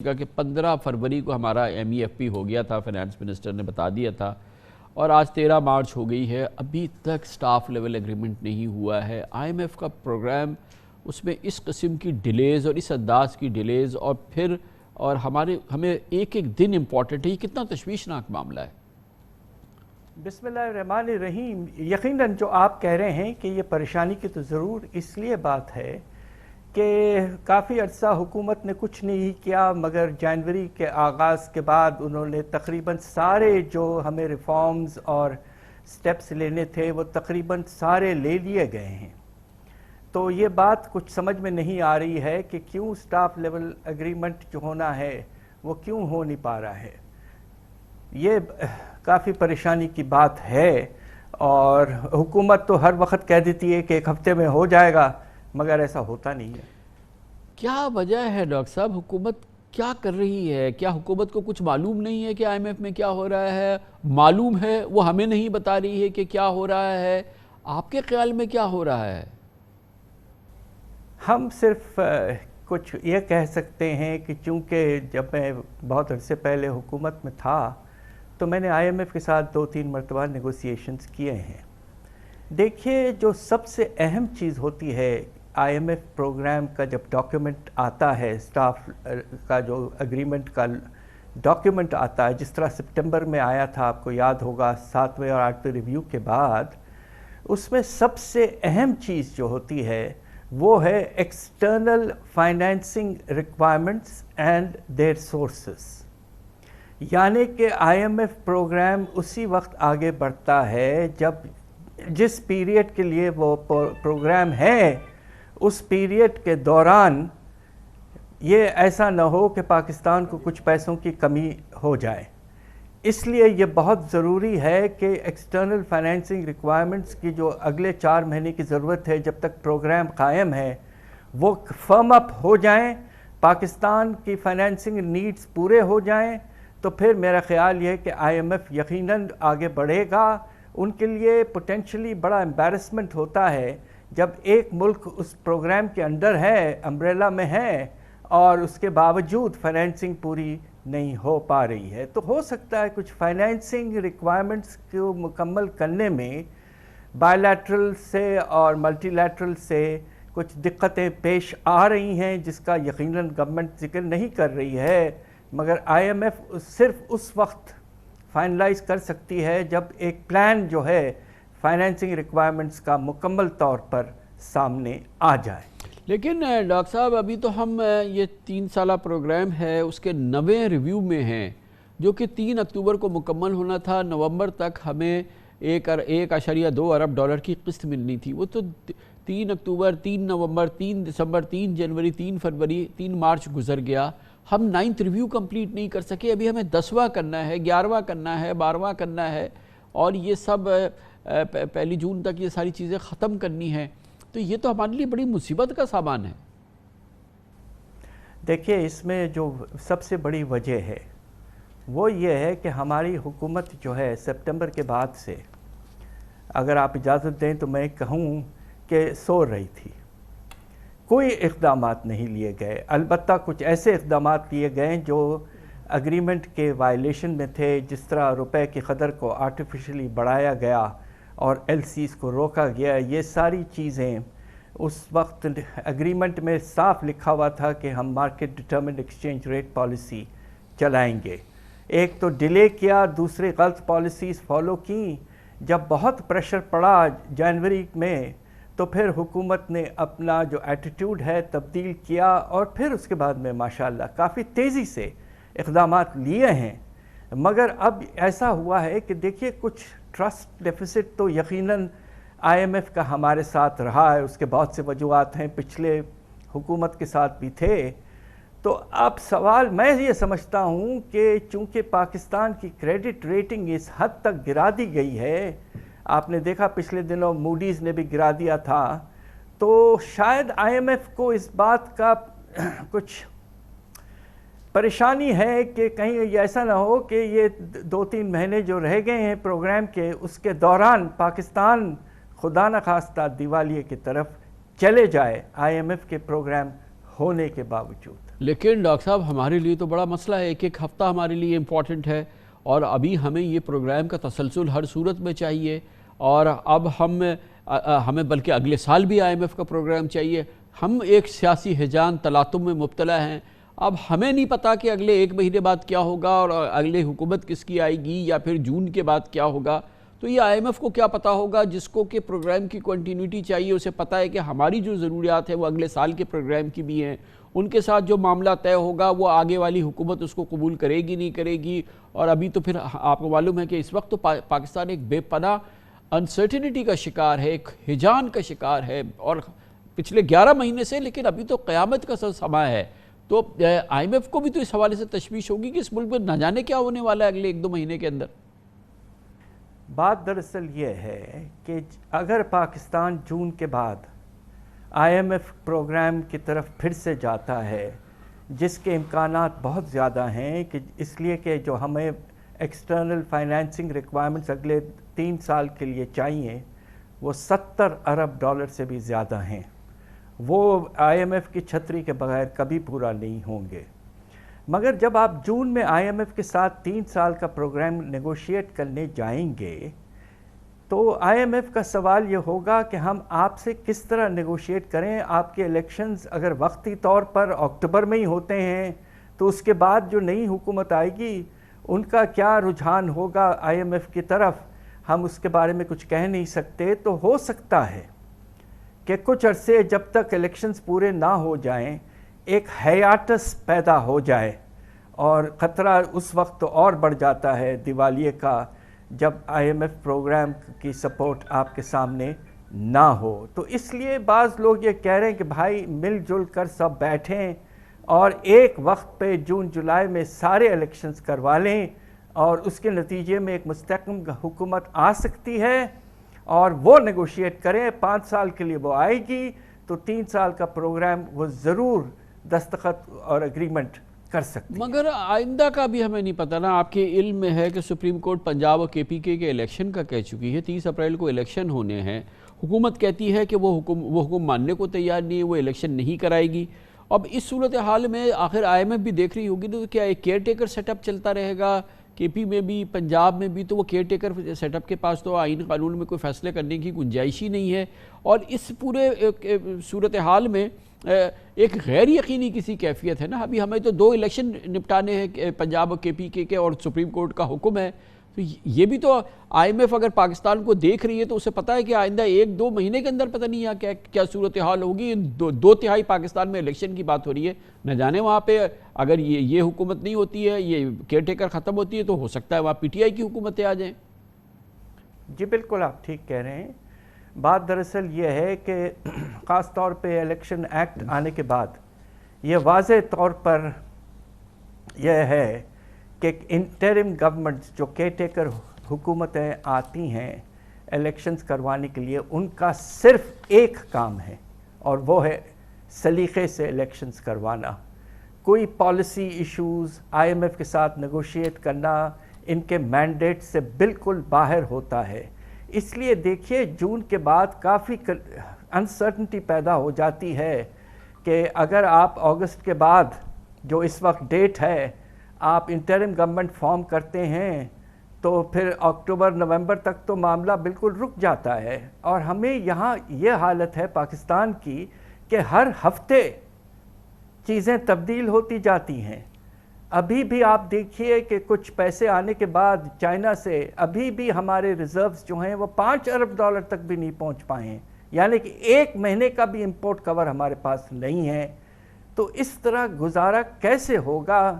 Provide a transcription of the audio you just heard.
کہ 15 فروری کو ہمارا MEFP ہو گیا تھا، فائنانس منسٹر نے بتا دیا تھا، اور آج 13 مارچ ہو گئی ہے، ابھی تک سٹاف لیول ایگریمنٹ نہیں ہوا ہے۔ IMF کا پروگرام، اس میں اس قسم کی ڈیلیز اور اس انداز کی ڈیلیز اور ہمیں ایک دن امپورٹنٹ ہے، یہ کتنا تشویشناک معاملہ ہے؟ بسم اللہ الرحمن الرحیم۔ یقیناً جو آپ کہہ رہے ہیں کہ یہ پریشانی کی تو ضرور اس لیے بات ہے کہ کافی عرصہ حکومت نے کچھ نہیں کیا، مگر جنوری کے آغاز کے بعد انہوں نے تقریباً سارے جو ہمیں ریفارمز اور سٹیپس لینے تھے وہ تقریباً سارے لے لیے گئے ہیں۔ تو یہ بات کچھ سمجھ میں نہیں آ رہی ہے کہ کیوں سٹاف لیول ایگریمنٹ جو ہونا ہے وہ کیوں ہو نہیں پا رہا ہے۔ یہ کافی پریشانی کی بات ہے، اور حکومت تو ہر وقت کہہ دیتی ہے کہ ایک ہفتے میں ہو جائے گا، مگر ایسا ہوتا نہیں ہے۔ کیا وجہ ہے ڈاکٹر صاحب؟ حکومت کیا کر رہی ہے؟ کیا حکومت کو کچھ معلوم نہیں ہے کہ IMF میں کیا ہو رہا ہے؟ معلوم ہے، وہ ہمیں نہیں بتا رہی ہے کہ کیا ہو رہا ہے؟ آپ کے خیال میں کیا ہو رہا ہے؟ ہم صرف کچھ یہ کہہ سکتے ہیں کہ چونکہ جب میں بہت عرصے پہلے حکومت میں تھا تو میں نے IMF کے ساتھ 2-3 مرتبہ نیگوسیشنز کیے ہیں۔ دیکھیے، جو سب سے اہم چیز ہوتی ہے IMF پروگرام کا، جب ڈاکیومنٹ آتا ہے، سٹاف کا جو اگریمنٹ کا ڈاکیومنٹ آتا ہے، جس طرح سپٹمبر میں آیا تھا، آپ کو یاد ہوگا 7ویں اور 8ویں ریویو کے بعد، اس میں سب سے اہم چیز جو ہوتی ہے وہ ہے external financing requirements and their sources. یعنی کہ IMF پروگرام اسی وقت آگے بڑھتا ہے جب جس پیریڈ کے لیے وہ پروگرام ہے، اس پیریڈ کے دوران یہ ایسا نہ ہو کہ پاکستان کو کچھ پیسوں کی کمی ہو جائے۔ اس لیے یہ بہت ضروری ہے کہ ایکسٹرنل فائنینسنگ ریکوائرمنٹس کی جو اگلے 4 مہینے کی ضرورت ہے جب تک پروگرام قائم ہے، وہ فرم اپ ہو جائیں، پاکستان کی فائنینسنگ نیڈز پورے ہو جائیں، تو پھر میرا خیال یہ ہے کہ IMF یقیناً آگے بڑھے گا۔ ان کے لیے پوٹینشلی بڑا امبیرسمنٹ ہوتا ہے جب ایک ملک اس پروگرام کے اندر ہے، امبریلا میں ہے، اور اس کے باوجود فائنینسنگ پوری نہیں ہو پا رہی ہے۔ تو ہو سکتا ہے کچھ فائنینسنگ ریکوائرمنٹس کو مکمل کرنے میں بائی لیٹرل سے اور ملٹی لیٹرل سے کچھ دقتیں پیش آ رہی ہیں، جس کا یقیناً گورنمنٹ ذکر نہیں کر رہی ہے، مگر IMF صرف اس وقت فائنلائز کر سکتی ہے جب ایک پلان جو ہے فائنینسنگ ریکوائرمنٹس کا مکمل طور پر سامنے آ جائے۔ لیکن ڈاکٹر صاحب، ابھی تو ہم یہ 3 سالہ پروگرام ہے، اس کے 9ویں ریویو میں ہیں، جو کہ 3 اکتوبر کو مکمل ہونا تھا۔ نومبر تک ہمیں 1.2 ارب ڈالر کی قسط ملنی تھی۔ وہ تو 3 اکتوبر، 3 نومبر، 3 دسمبر، 3 جنوری، 3 فروری، 3 مارچ گزر گیا، ہم 9th ریویو کمپلیٹ نہیں کر سکے۔ ابھی ہمیں 10واں کرنا ہے، 11واں کرنا ہے، 12واں کرنا ہے، اور یہ سب 1 جون تک یہ ساری چیزیں ختم کرنی ہیں۔ تو یہ تو ہمارے لیے بڑی مصیبت کا سامان ہے۔ دیکھیے، اس میں جو سب سے بڑی وجہ ہے وہ یہ ہے کہ ہماری حکومت جو ہے سپٹمبر کے بعد سے، اگر آپ اجازت دیں تو میں کہوں کہ سو رہی تھی۔ کوئی اقدامات نہیں لیے گئے، البتہ کچھ ایسے اقدامات لیے گئے جو اگریمنٹ کے وائلیشن میں تھے، جس طرح روپے کی قدر کو آرٹیفیشلی بڑھایا گیا اور LCs کو روکا گیا۔ یہ ساری چیزیں اس وقت اگریمنٹ میں صاف لکھا ہوا تھا کہ ہم market determined exchange rate policy چلائیں گے۔ ایک تو ڈیلے کیا، دوسری غلط پالیسیز فالو کیں۔ جب بہت پریشر پڑا جنوری میں، تو پھر حکومت نے اپنا جو ایٹیٹیوڈ ہے تبدیل کیا، اور پھر اس کے بعد میں ماشاءاللہ کافی تیزی سے اقدامات لیے ہیں۔ مگر اب ایسا ہوا ہے کہ دیکھیے، کچھ ٹرسٹ ڈیفیسٹ تو یقیناً IMF کا ہمارے ساتھ رہا ہے، اس کے بہت سے وجوہات ہیں، پچھلے حکومت کے ساتھ بھی تھے۔ تو اب سوال میں یہ سمجھتا ہوں کہ چونکہ پاکستان کی کریڈٹ ریٹنگ اس حد تک گرا دی گئی ہے، آپ نے دیکھا پچھلے دنوں موڈیز نے بھی گرا دیا تھا، تو شاید IMF کو اس بات کا کچھ پریشانی ہے کہ کہیں یہ ایسا نہ ہو کہ یہ 2-3 مہینے جو رہ گئے ہیں پروگرام کے، اس کے دوران پاکستان خدا نخواستہ دیوالیے کی طرف چلے جائے، IMF کے پروگرام ہونے کے باوجود۔ لیکن ڈاکٹر صاحب ہمارے لیے تو بڑا مسئلہ ہے، ایک ایک ہفتہ ہمارے لیے امپورٹنٹ ہے، اور ابھی ہمیں یہ پروگرام کا تسلسل ہر صورت میں چاہیے، اور اب ہمیں بلکہ اگلے سال بھی IMF کا پروگرام چاہیے۔ ہم ایک سیاسی ہیجان تلاطم میں مبتلا ہیں، اب ہمیں نہیں پتا کہ اگلے ایک مہینے بعد کیا ہوگا اور اگلے حکومت کس کی آئے گی، یا پھر جون کے بعد کیا ہوگا۔ تو یہ IMF کو کیا پتا ہوگا، جس کو کہ پروگرام کی کنٹینیوٹی چاہیے، اسے پتا ہے کہ ہماری جو ضروریات ہیں وہ اگلے سال کے پروگرام کی بھی ہیں، ان کے ساتھ جو معاملہ طے ہوگا وہ آگے والی حکومت اس کو قبول کرے گی نہیں کرے گی۔ اور ابھی تو پھر آپ کو معلوم ہے کہ اس وقت تو پاکستان ایک بے پناہ انسرٹنٹی کا شکار ہے، ایک ہجان کا شکار ہے، اور پچھلے 11 مہینے سے، لیکن ابھی تو قیامت کا سما ہے۔ تو IMF کو بھی تو اس حوالے سے تشویش ہوگی کہ اس ملک میں نہ جانے کیا ہونے والا ہے اگلے 1-2 مہینے کے اندر۔ بات دراصل یہ ہے کہ اگر پاکستان جون کے بعد IMF پروگرام کی طرف پھر سے جاتا ہے، جس کے امکانات بہت زیادہ ہیں، کہ اس لیے کہ جو ہمیں ایکسٹرنل فائنینسنگ ریکوائرمنٹس اگلے 3 سال کے لیے چاہیے وہ $70 ارب سے بھی زیادہ ہیں، وہ IMF کی چھتری کے بغیر کبھی پورا نہیں ہوں گے۔ مگر جب آپ جون میں IMF کے ساتھ 3 سال کا پروگرام نیگوشیٹ کرنے جائیں گے تو IMF کا سوال یہ ہوگا کہ ہم آپ سے کس طرح نیگوشیٹ کریں۔ آپ کے الیکشنز اگر وقتی طور پر اکتوبر میں ہی ہوتے ہیں تو اس کے بعد جو نئی حکومت آئے گی ان کا کیا رجحان ہوگا IMF کی طرف، ہم اس کے بارے میں کچھ کہہ نہیں سکتے۔ تو ہو سکتا ہے کہ کچھ عرصے جب تک الیکشنز پورے نہ ہو جائیں ایک ہیاٹس پیدا ہو جائے، اور خطرہ اس وقت تو اور بڑھ جاتا ہے دیوالیے کا، جب IMF پروگرام کی سپورٹ آپ کے سامنے نہ ہو۔ تو اس لیے بعض لوگ یہ کہہ رہے ہیں کہ بھائی مل جل کر سب بیٹھیں اور ایک وقت پہ جون جولائی میں سارے الیکشنز کروا لیں، اور اس کے نتیجے میں ایک مستحکم حکومت آ سکتی ہے، اور وہ نیگوشیٹ کریں۔ 5 سال کے لیے وہ آئے گی تو 3 سال کا پروگرام وہ ضرور دستخط اور اگریمنٹ کر سکتی ہے۔ مگر آئندہ کا بھی ہمیں نہیں پتہ نا۔ آپ کے علم میں ہے کہ سپریم کورٹ پنجاب اور KPK کے الیکشن کا کہہ چکی ہے، 30 اپریل کو الیکشن ہونے ہیں، حکومت کہتی ہے کہ وہ حکم ماننے کو تیار نہیں ہے، وہ الیکشن نہیں کرائے گی۔ اب اس صورتحال میں آخر IMF بھی دیکھ رہی ہوگی تو کیا ایک کیئر ٹیکر سیٹ اپ چلتا رہے گا KP میں بھی، پنجاب میں بھی؟ تو وہ کیئر ٹیکر سیٹ اپ کے پاس تو آئین قانون میں کوئی فیصلے کرنے کی گنجائش ہی نہیں ہے، اور اس پورے صورتحال میں ایک غیر یقینی کسی کیفیت ہے نا۔ ابھی ہمیں تو 2 الیکشن نپٹانے ہیں، پنجاب اور KPK کے، اور سپریم کورٹ کا حکم ہے۔ تو یہ بھی تو IMF اگر پاکستان کو دیکھ رہی ہے تو اسے پتہ ہے کہ آئندہ 1-2 مہینے کے اندر پتہ نہیں ہے کیا صورتحال ہوگی۔ 2/3 پاکستان میں الیکشن کی بات ہو رہی ہے، نہ جانے وہاں پہ اگر یہ حکومت نہیں ہوتی ہے، یہ کیئر ٹیکر ختم ہوتی ہے، تو ہو سکتا ہے وہاں PTI کی حکومتیں آ جائیں۔ جی بالکل آپ ٹھیک کہہ رہے ہیں۔ بات دراصل یہ ہے کہ خاص طور پہ الیکشن ایکٹ آنے کے بعد یہ واضح طور پر یہ ہے کہ انٹرم گورنمنٹس جو کیئر ٹیکر حکومتیں آتی ہیں الیکشنز کروانے کے لیے، ان کا صرف ایک کام ہے، اور وہ ہے سلیقے سے الیکشنز کروانا۔ کوئی پالیسی ایشوز IMF کے ساتھ نیگوشیٹ کرنا ان کے مینڈیٹ سے بالکل باہر ہوتا ہے۔ اس لیے دیکھیے جون کے بعد کافی انسرٹنٹی پیدا ہو جاتی ہے کہ اگر آپ اگست کے بعد جو اس وقت ڈیٹ ہے آپ انٹرم گورنمنٹ فارم کرتے ہیں تو پھر اکتوبر نومبر تک تو معاملہ بالکل رک جاتا ہے۔ اور ہمیں یہاں یہ حالت ہے پاکستان کی کہ ہر ہفتے چیزیں تبدیل ہوتی جاتی ہیں۔ ابھی بھی آپ دیکھیے کہ کچھ پیسے آنے کے بعد چائنا سے ابھی بھی ہمارے ریزروز جو ہیں وہ $5 ارب تک بھی نہیں پہنچ پائے ہیں، یعنی کہ 1 مہینے کا بھی امپورٹ کور ہمارے پاس نہیں ہے۔ تو اس طرح گزارا کیسے ہوگا؟